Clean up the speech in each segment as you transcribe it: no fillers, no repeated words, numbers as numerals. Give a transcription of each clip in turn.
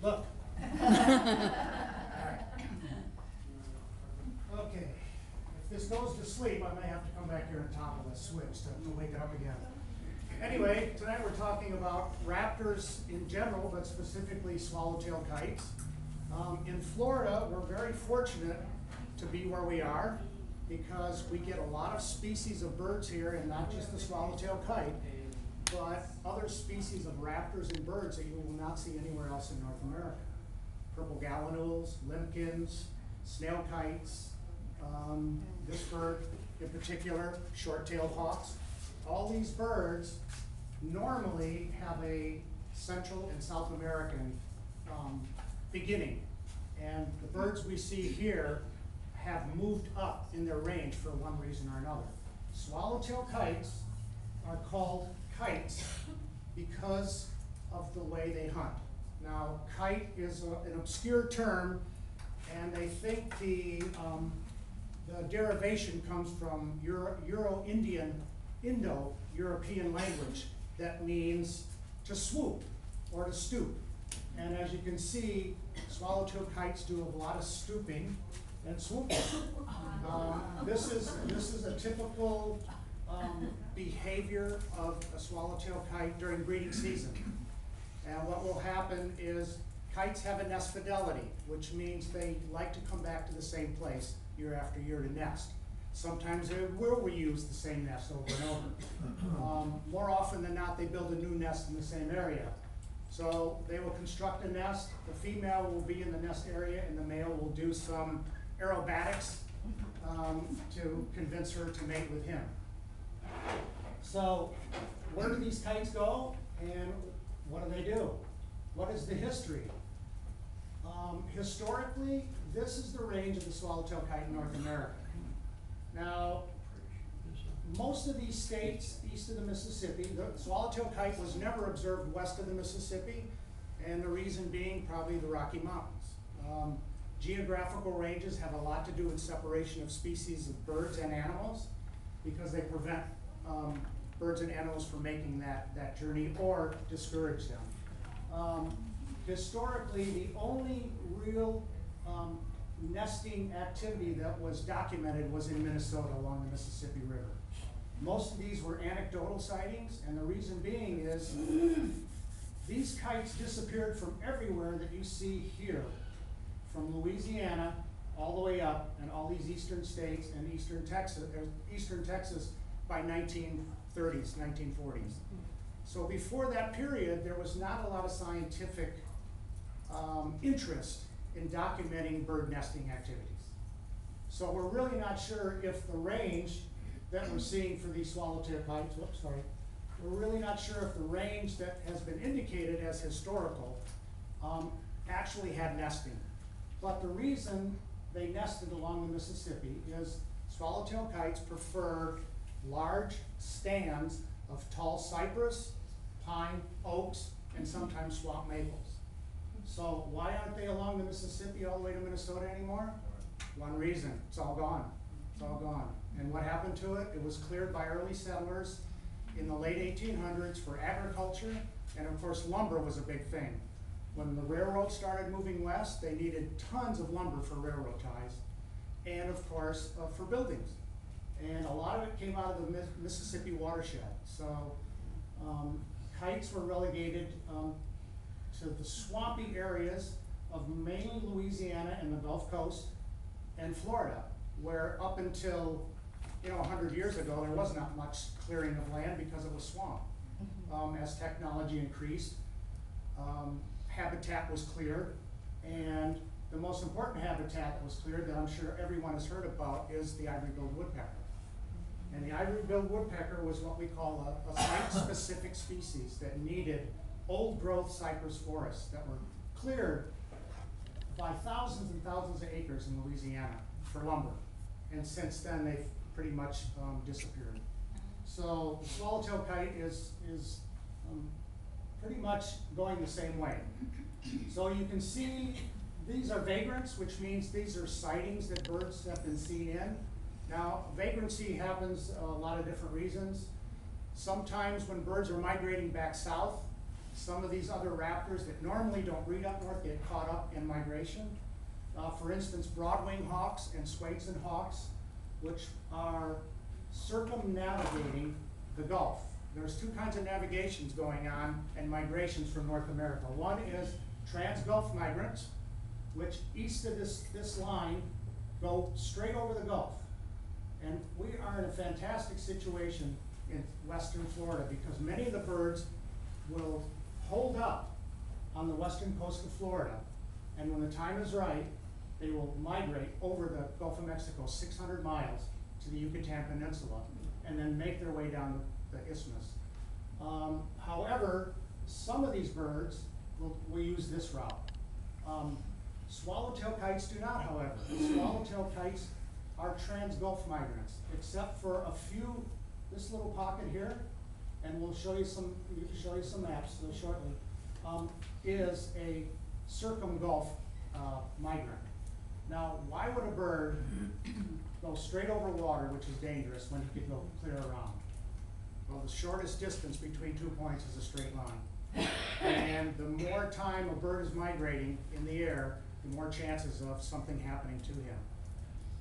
Look. Okay. If this goes to sleep, I may have to come back here and toggle this switch to wake it up again. Anyway, tonight we're talking about raptors in general, but specifically swallowtail kites. In Florida, we're very fortunate to be where we are because we get a lot of species of birds here, and not just the swallowtail kite, but other species of raptors and birds that you will not see anywhere else in North America. Purple gallinules, limpkins, snail kites, this bird in particular, short-tailed hawks. All these birds normally have a Central and South American beginning. And the birds we see here have moved up in their range for one reason or another. Swallowtail kites are called kites because of the way they hunt. Now, kite is an obscure term, and they think the derivation comes from Indo-European language that means to swoop or to stoop. And as you can see, swallowtail kites do a lot of stooping and swooping. This is a typical behavior of a swallowtail kite during breeding season. And what will happen is kites have a nest fidelity, which means they like to come back to the same place year after year to nest. Sometimes they will reuse the same nest over and over. More often than not, they build a new nest in the same area. So they will construct a nest, the female will be in the nest area, and the male will do some aerobatics to convince her to mate with him. So where do these kites go, and what do they do? What is the history? Historically, this is the range of the swallowtail kite in North America. Now, most of these states east of the Mississippi, the swallowtail kite was never observed west of the Mississippi, and the reason being probably the Rocky Mountains. Geographical ranges have a lot to do with separation of species of birds and animals because they prevent birds and animals from making that journey or discourage them. Historically, the only real nesting activity that was documented was in Minnesota along the Mississippi River. Most of these were anecdotal sightings, and the reason being is these kites disappeared from everywhere that you see here, from Louisiana all the way up, and all these eastern states and eastern Texas by 1930s, 1940s. So before that period, there was not a lot of scientific interest in documenting bird nesting activities. So we're really not sure if the range that we're seeing for these swallowtail kites, we're really not sure if the range that has been indicated as historical actually had nesting. But the reason they nested along the Mississippi is swallowtail kites prefer large stands of tall cypress, pine, oaks, and sometimes swamp maples. So why aren't they along the Mississippi all the way to Minnesota anymore? One reason, it's all gone. It's all gone. And what happened to it? It was cleared by early settlers in the late 1800s for agriculture, and of course lumber was a big thing. When the railroad started moving west, they needed tons of lumber for railroad ties, and of course for buildings. And a lot of it came out of the Mississippi watershed. So kites were relegated to the swampy areas of mainly Louisiana and the Gulf Coast and Florida, where up until 100 years ago, there was not much clearing of land because it was swamp. As technology increased, habitat was cleared, and the most important habitat that was cleared that I'm sure everyone has heard about is the ivory-billed woodpecker. And the ivory-billed woodpecker was what we call a site-specific species that needed old-growth cypress forests that were cleared by thousands and thousands of acres in Louisiana for lumber. And since then, they've pretty much disappeared. So the swallowtail kite is pretty much going the same way. So you can see these are vagrants, which means these are sightings that birds have been seen in. Now, vagrancy happens a lot of different reasons. Sometimes when birds are migrating back south, some of these other raptors that normally don't breed up north get caught up in migration. For instance, broadwing hawks and Swainson hawks, which are circumnavigating the Gulf. There's two kinds of navigations going on and migrations from North America. One is trans-Gulf migrants, which east of this line go straight over the Gulf. And we are in a fantastic situation in western Florida because many of the birds will hold up on the western coast of Florida, and when the time is right, they will migrate over the Gulf of Mexico 600 miles to the Yucatan Peninsula and then make their way down the isthmus. However, some of these birds will use this route. Swallowtail kites do not, however. Swallowtail kites are trans-Gulf migrants, except for a few, this little pocket here, and we'll show you some maps shortly, is a circum-Gulf migrant. Now, why would a bird go straight over water, which is dangerous, when he could go clear around? Well, the shortest distance between 2 points is a straight line. And the more time a bird is migrating in the air, the more chances of something happening to him.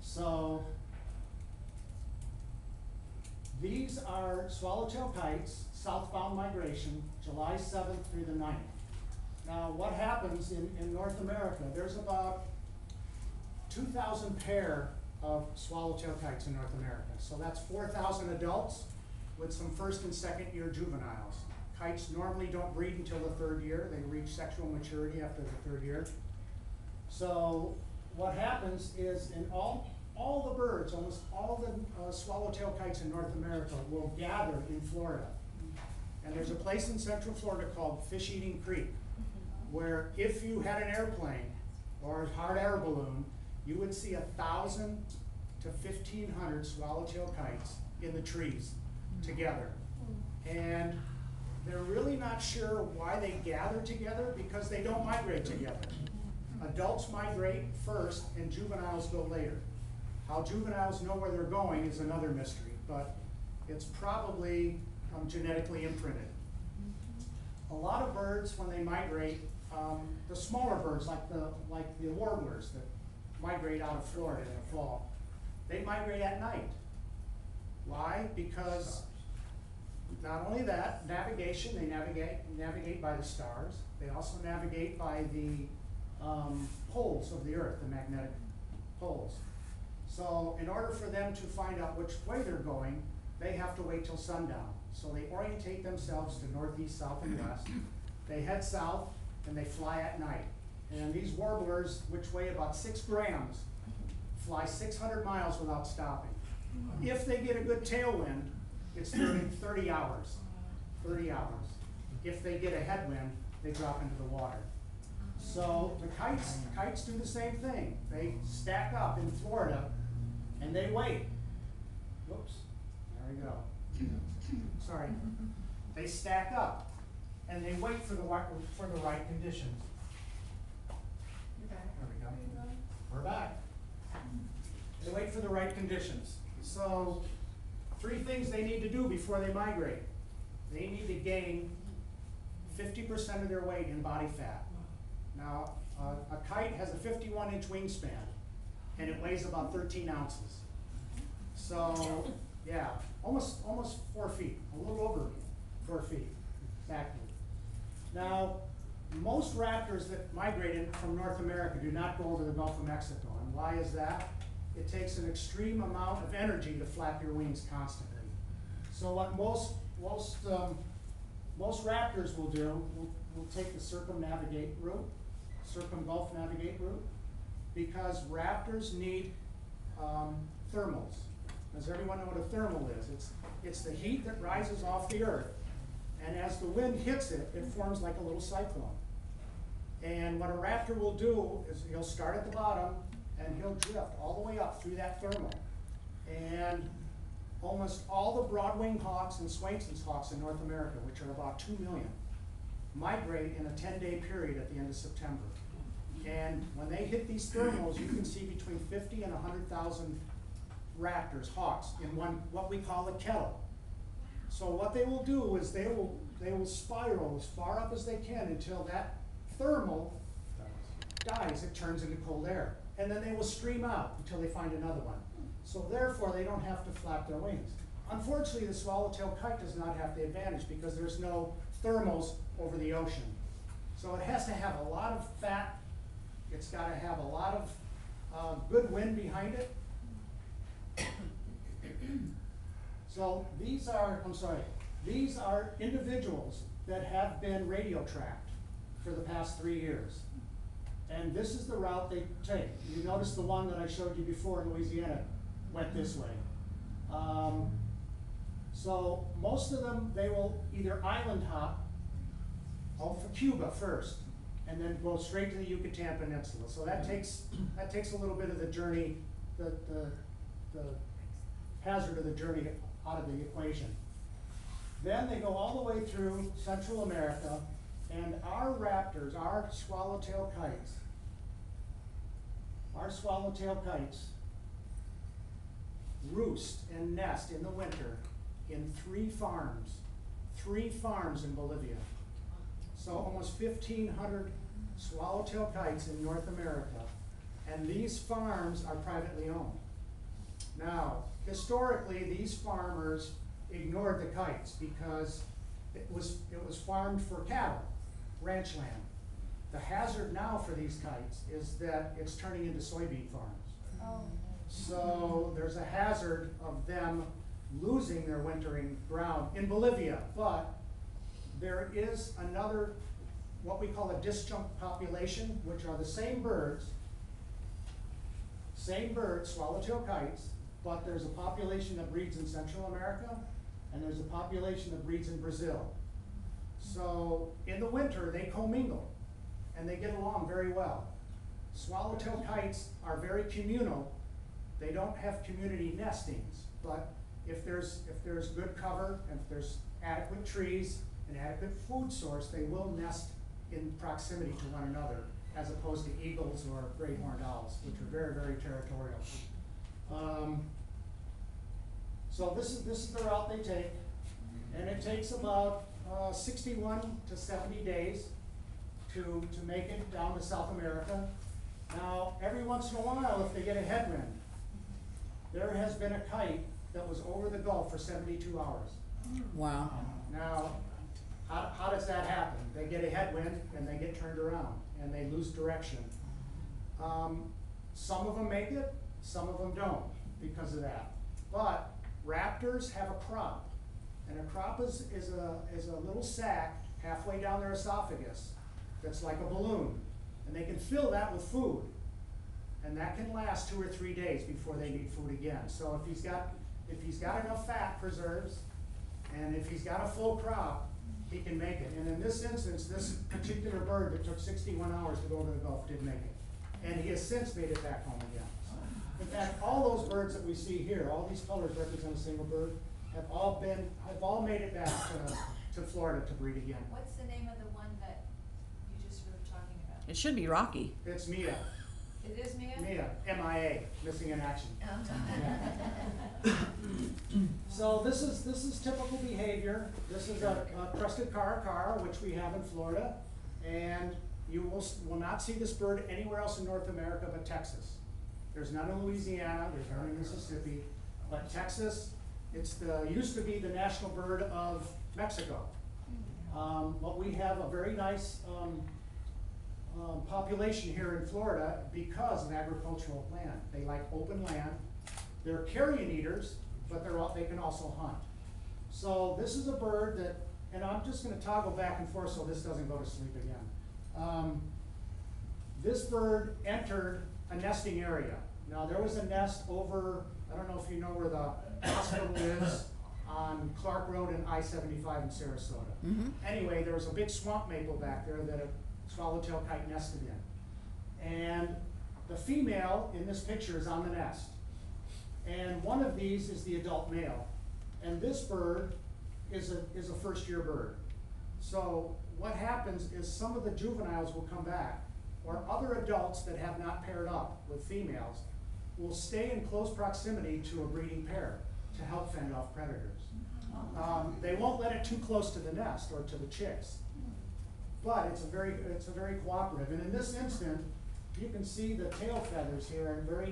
So, these are swallowtail kites, southbound migration, July 7th through the 9th. Now, what happens in North America, there's about 2,000 pair of swallowtail kites in North America. So that's 4,000 adults with some first and second year juveniles. Kites normally don't breed until the 3rd year. They reach sexual maturity after the 3rd year. So what happens is in all the birds, almost all the swallowtail kites in North America will gather in Florida. And there's a place in Central Florida called Fish Eating Creek, where if you had an airplane or a hot air balloon, you would see 1,000 to 1,500 swallowtail kites in the trees together. And they're really not sure why they gather together because they don't migrate together. Adults migrate first and juveniles go later. How juveniles know where they're going is another mystery, but it's probably genetically imprinted. A lot of birds, when they migrate, the smaller birds like the warblers that migrate out of Florida in the fall, they migrate at night. Why? Because not only that, navigation, they navigate by the stars. They also navigate by the poles of the earth, the magnetic poles. So in order for them to find out which way they're going, they have to wait till sundown. So they orientate themselves to northeast, south, and west. They head south and they fly at night. And these warblers, which weigh about 6 grams, fly 600 miles without stopping. If they get a good tailwind, it's 30 hours. 30 hours. If they get a headwind, they drop into the water. So the kites do the same thing. They stack up in Florida and they wait. Whoops, there we go. Sorry. They stack up and they wait for the right conditions. There we go. We're back. They wait for the right conditions. So 3 things they need to do before they migrate. They need to gain 50% of their weight in body fat. Now, a kite has a 51-inch wingspan, and it weighs about 13 ounces. So, yeah, almost 4 feet, a little over 4 feet, exactly. Now, most raptors that migrated from North America do not go over the Gulf of Mexico. And why is that? It takes an extreme amount of energy to flap your wings constantly. So what most raptors will do, will take the circumnavigate route, circum-Gulf navigate route, because raptors need thermals. Does everyone know what a thermal is? It's the heat that rises off the earth, and as the wind hits it, it forms like a little cyclone. And what a raptor will do is he'll start at the bottom, and he'll drift all the way up through that thermal. And almost all the broadwing hawks and Swainson's hawks in North America, which are about 2 million, migrate in a 10-day period at the end of September. And when they hit these thermals, you can see between 50 and 100,000 raptors, hawks, in what we call a kettle. So what they will do is they will spiral as far up as they can until that thermal dies, it turns into cold air. And then they will stream out until they find another one. So therefore, they don't have to flap their wings. Unfortunately, the swallowtail kite does not have the advantage because there's no thermals over the ocean. So it has to have a lot of fat. It's got to have a lot of good wind behind it. So these are individuals that have been radio tracked for the past 3 years. And this is the route they take. You notice the one that I showed you before in Louisiana went this way. So most of them, they will either island hop out for Cuba first, and then go straight to the Yucatan Peninsula. So that takes a little bit of the journey, the hazard of the journey out of the equation. Then they go all the way through Central America, and our raptors, our swallowtail kites roost and nest in the winter in 3 farms in Bolivia. So almost 1,500 swallowtail kites in North America, and these farms are privately owned. Now, historically, these farmers ignored the kites because it was farmed for cattle, ranch land. The hazard now for these kites is that it's turning into soybean farms. Oh. So there's a hazard of them losing their wintering ground in Bolivia, but there is another, what we call a disjunct population, which are the same birds, swallowtail kites, but there's a population that breeds in Central America, and there's a population that breeds in Brazil. So in the winter, they commingle, and they get along very well. Swallowtail kites are very communal. They don't have community nestings, but if there's good cover, and if there's adequate trees, an adequate food source, they will nest in proximity to one another, as opposed to eagles or great horned owls, which are very, very territorial. So this is the route they take, and it takes about 61 to 70 days to make it down to South America. Now, every once in a while, if they get a headwind, there has been a kite that was over the Gulf for 72 hours. Wow. Now, how does that happen? They get a headwind and they get turned around and they lose direction. Some of them make it, some of them don't because of that. But raptors have a crop, and a crop is a little sac halfway down their esophagus that's like a balloon, and they can fill that with food, and that can last 2 or 3 days before they need food again. So if he's got enough fat preserves, and if he's got a full crop, he can make it. And in this instance, this particular bird that took 61 hours to go to the Gulf did make it, and he has since made it back home again. In fact, all those birds that we see here, all these colors represent a single bird, have all made it back to Florida to breed again. What's the name of the one that you just were talking about? It should be Rocky. It's Mia. It is Mia? Mia, MIA, missing in action. So this is typical behavior. This is a crested caracara, which we have in Florida, and you will not see this bird anywhere else in North America but Texas. There's none in Louisiana, there's none in Mississippi, but Texas, used to be the national bird of Mexico. But we have a very nice population here in Florida because of agricultural land. They like open land. They're carrion eaters, but they can also hunt. So this is a bird that, and I'm just going to toggle back and forth so this doesn't go to sleep again. This bird entered a nesting area. Now there was a nest over, I don't know if you know where the hospital is, on Clark Road and I-75 in Sarasota. Mm-hmm. Anyway, there was a big swamp maple back there that a swallowtail kite nested in. And the female in this picture is on the nest. And one of these is the adult male. And this bird is a first-year bird. So what happens is some of the juveniles will come back, or other adults that have not paired up with females will stay in close proximity to a breeding pair to help fend off predators. They won't let it too close to the nest or to the chicks. But it's a very cooperative. And in this instant, you can see the tail feathers here are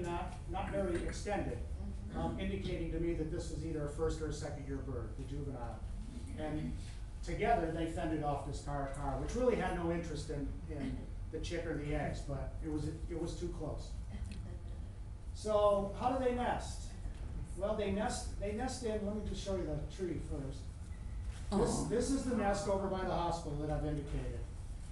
not very extended, indicating to me that this was either a first or a second year bird, the juvenile. And together they fended off this car, which really had no interest in the chick or the eggs, but it was too close. So how do they nest? Well, they nest in, let me just show you the tree first. This is the nest over by the hospital that I've indicated.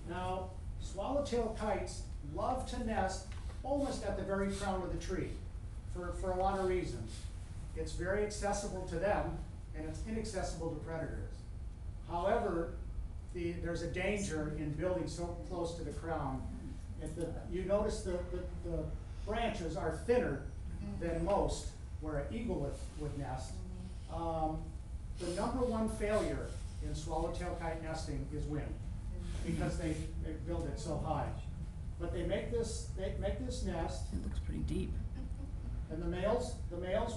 Now, swallowtail kites love to nest almost at the very crown of the tree for a lot of reasons. It's very accessible to them, and it's inaccessible to predators. However, there's a danger in building so close to the crown. You notice the branches are thinner than most, where an eagle would nest. The number one failure in swallowtail kite nesting is wind, because they build it so high. But they make this nest. It looks pretty deep. And the males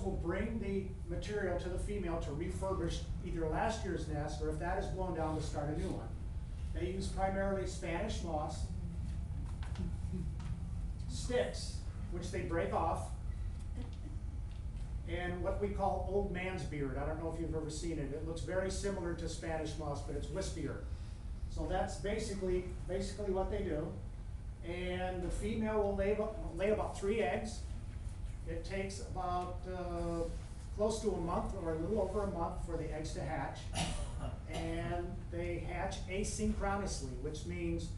will bring the material to the female to refurbish either last year's nest, or if that is blown down, to start a new one. They use primarily Spanish moss, sticks, which they break off, and what we call old man's beard. I don't know if you've ever seen it. It looks very similar to Spanish moss, but it's wispier. So that's basically what they do. And the female will lay about 3 eggs. It takes about close to a month, or a little over a month, for the eggs to hatch. And they hatch asynchronously, which means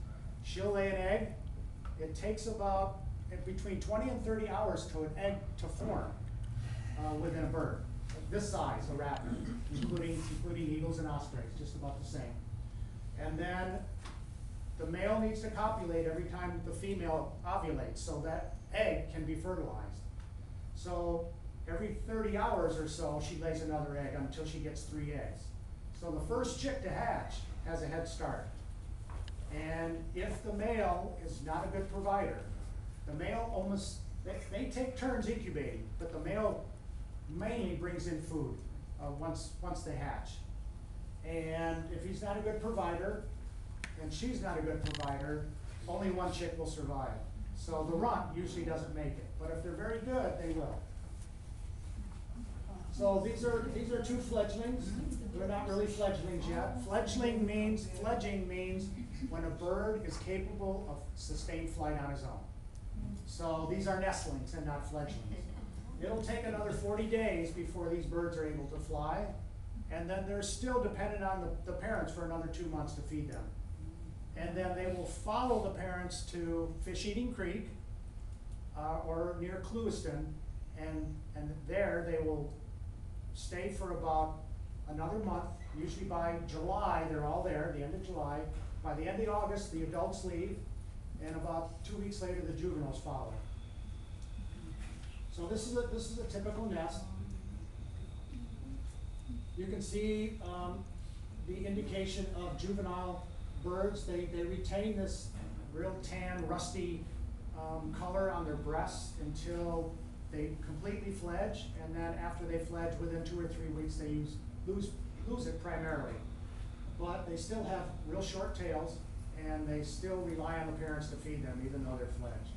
she'll lay an egg. It takes about between 20 and 30 hours to an egg to form within a bird. This size, a raptor, including eagles and ospreys, just about the same. And then the male needs to copulate every time the female ovulates, so that egg can be fertilized. So every 30 hours or so, she lays another egg until she gets 3 eggs. So the first chick to hatch has a head start. And if the male is not a good provider, the male they take turns incubating, but the male mainly brings in food once they hatch. And if he's not a good provider, and she's not a good provider, only one chick will survive. So the runt usually doesn't make it, but if they're very good, they will. So these are 2 fledglings. They're not really fledglings yet. Fledging means when a bird is capable of sustained flight on his own. So these are nestlings and not fledglings. It'll take another 40 days before these birds are able to fly, and then they're still dependent on the parents for another 2 months to feed them. And then they will follow the parents to Fish Eating Creek or near Clewiston, and there they will stay for about another month. Usually by July, they're all there, the end of July. By the end of August, the adults leave, and about 2 weeks later, the juveniles follow. So this is a typical nest. You can see the indication of juvenile birds. They retain this real tan, rusty color on their breasts until they completely fledge, and then after they fledge, within 2 or 3 weeks, they lose it primarily. But they still have real short tails, and they still rely on the parents to feed them, even though they're fledged.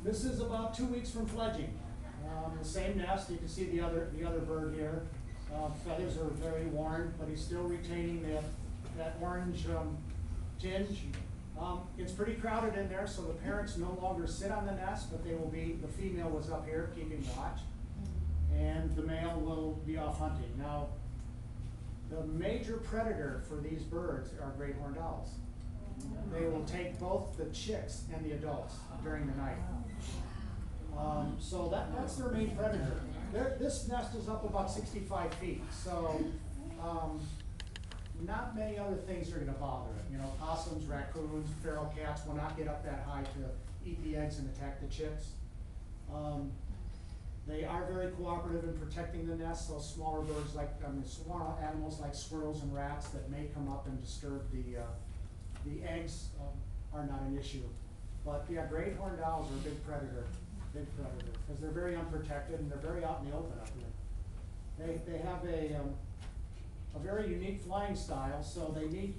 This is about 2 weeks from fledging. The same nest. You can see the other bird here. Feathers are very worn, but he's still retaining that orange tinge. It's pretty crowded in there, so the parents no longer sit on the nest, but the female was up here keeping watch, and the male will be off hunting. Now, the major predator for these birds are great horned owls. They will take both the chicks and the adults during the night. So that's their main predator. This nest is up about 65 feet, so not many other things are going to bother it. You know, possums, raccoons, feral cats will not get up that high to eat the eggs and attack the chicks. They are very cooperative in protecting the nest, so smaller birds small animals like squirrels and rats that may come up and disturb the eggs are not an issue. But yeah, great horned owls are a big predator, because they're very unprotected and they're very out in the open up here. They have a very unique flying style, so they need